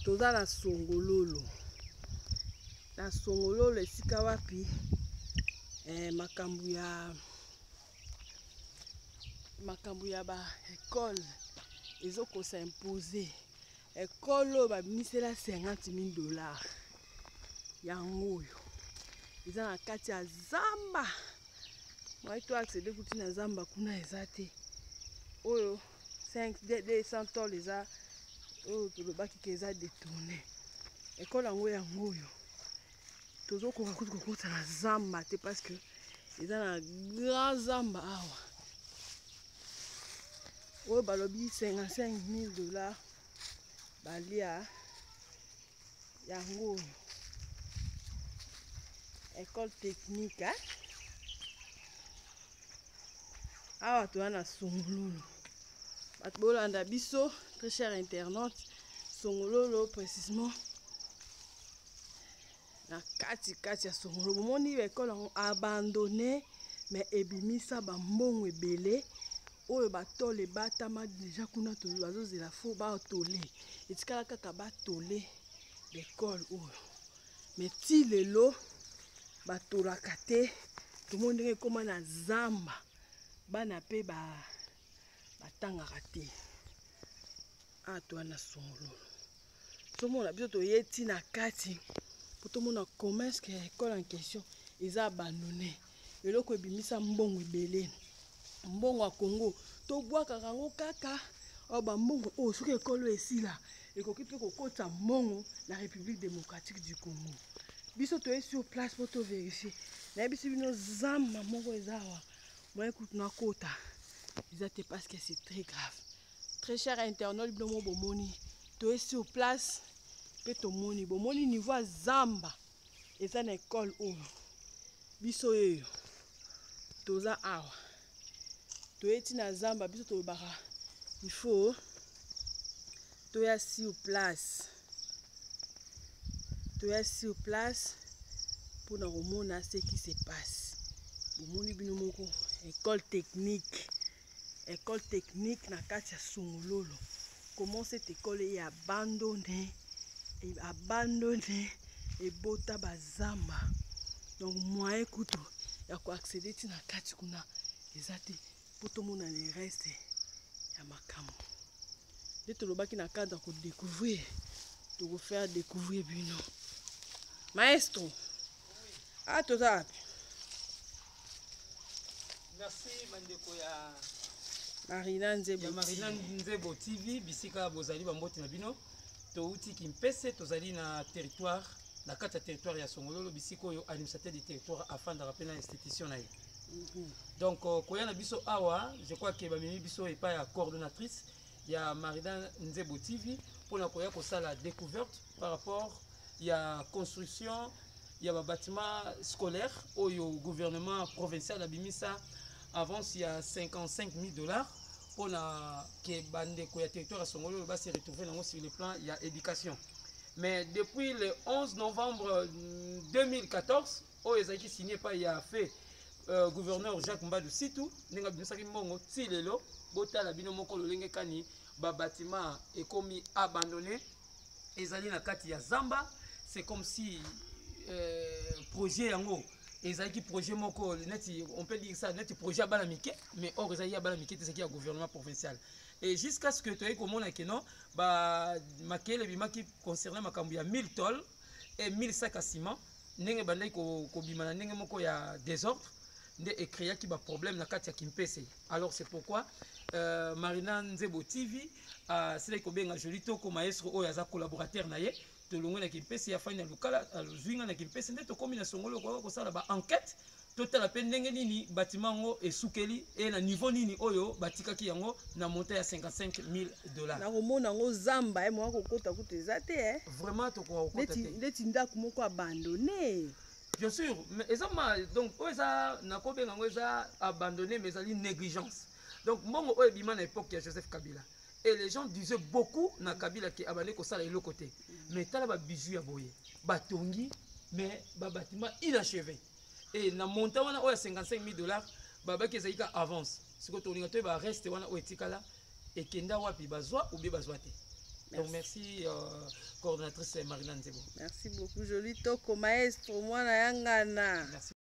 toza na Songololo. Na Songololo esika wapi makambu ya ba école ezoko s'imposer. École ba bimisela $50,000. Yango yo. Eza na kati ya zamba. Moi to accéder kuti na zamba kuna ezate. Oyo 200 tol eza oyo tolobaki ke eza détourné. École yango yo. Tozo koka kuti kokota na zamba te parce que eza na grand zamba awa. Oyo balobi $55,000 balia yango. École technique hein? Awa toza na Songololo. Bato bolanda biso très cher internaute. Songololo précisément na kati ya Songololo. Bomoni école abandonné mais ebimisa ba mbongo ebele. Oyo batole batama déjà kuna to bazozela fo batole. Etikala kaka batole l'école oyo. Mais ti lelo batolaka te. Tout le monde ekoma na zamba. Bana pe batangaka te. Atwa na Songololo. Tomona biso toyeti na kati. Po tomona comment est-ce que l'école en question eza abandonné. Eloko ebimisa mbongo ebele. Mbongo ya Congo to bwaka kango kaka oba mbongo o soki ekolo esila ekoki pe kokota mbongo na République démocratique du Congo. Biso to sur place pour to vérifier. Na biso bino zamba moko ezawa. Moi écoute na kota. Ils parce que c'est très grave. Très cher internaute bino bomoni. To sur place pe to moni bomoni niveau zamba. Eza na école o. Biso yeyo. Toza awa. Toyeti na zamba biso to baka. Il faut toya sur place. Toya sur place pour na komona ce qui se passe. Bomoni bino moko école technique. École technique na kati ya Songololo. Comment cette école est abandonnée et bota bazamba. Donc moi écoute ya ko accéder ti na kati kuna ezate pour tout le monde le reste ya makambo. De tolobaki na cadre ko découvrir to go faire découvrir bino. Maestro. Oui. Ah toza. Merci bandeko ya Marina Nzebo TV bisika bozali bamboti na bino to uti kimpese tozali na territoire na kati ya territoire ya Songololo bisika oyo administrateur du territoire afin de rappeler l'institution na ye. Donc koya na biso awa je crois que bamemi biso epa ya coordonnatrice ya Marina Nzebo TV pour na koya ko sala découverte par rapport ya construction ya ba bâtiment scolaire oyo gouvernement provincial abimisa avance il y a $55,000 pour la que bande ko ya territoire Songololo va se retrouver sur le plan il y a éducation. Mais depuis le 11 novembre 2014 au ezaki signé par il a fait gouverneur Jacques Mbadou Sitou ninga bimisaki mbongo ti lelo botala bino moko lolenge kani ba bâtiment ekomi abandonné ezali na kati ya zamba. C'est comme si projet yango ezaki projet moko neti on peut dire ça neti projet balamike mais or ezali ya balamike te c'est gouvernement provincial et jusqu'à ce que tu aies komona que non ba makele bimaki concernant makambu ya 1000 tol et 1000 sacs à ciment ndenge bandai ko bimana ndenge moko ya désordre nde écréa ki ba problème na kati ya Kimpese. Alors c'est pourquoi Marina Nzebo TV c'est ko benga jolito ko maestro oyo aza collaborateur na ye tolongo na Kimpese ya fanya lokala alozwinga na Kimpese nde to komi na Songolo ko sala ba enquête total pe ndenge nini bâtiment ngo esukeli et na niveau nini oyo batikaki yango na montant ya $55,000. Na komona ngo zamba e mo ko kota kuteza te Vraiment to ko kota te. Leti ndako moko abandonné. Bien sûr, mais ezama donc oza na ko benga ngo eza abandonné mais ezali négligence. Donc mongo oyo bima na époque ya Joseph Kabila. Et les gens disaient beaucoup na Kabila qui abandonné ko sala le côté. Mais tala ba bijoux ya boye, batongi mais ba bâtiment inachevé. Et na montant wana oya $55,000 baba ki ezalika avance. Siko tolinga to ba reste wana o etikala et kenda wapi bazwa ou bien bazwa te. Donc merci coordonnatrice Marina Nzebo. Merci beaucoup, joli toko maestro, moi na yangana. Merci.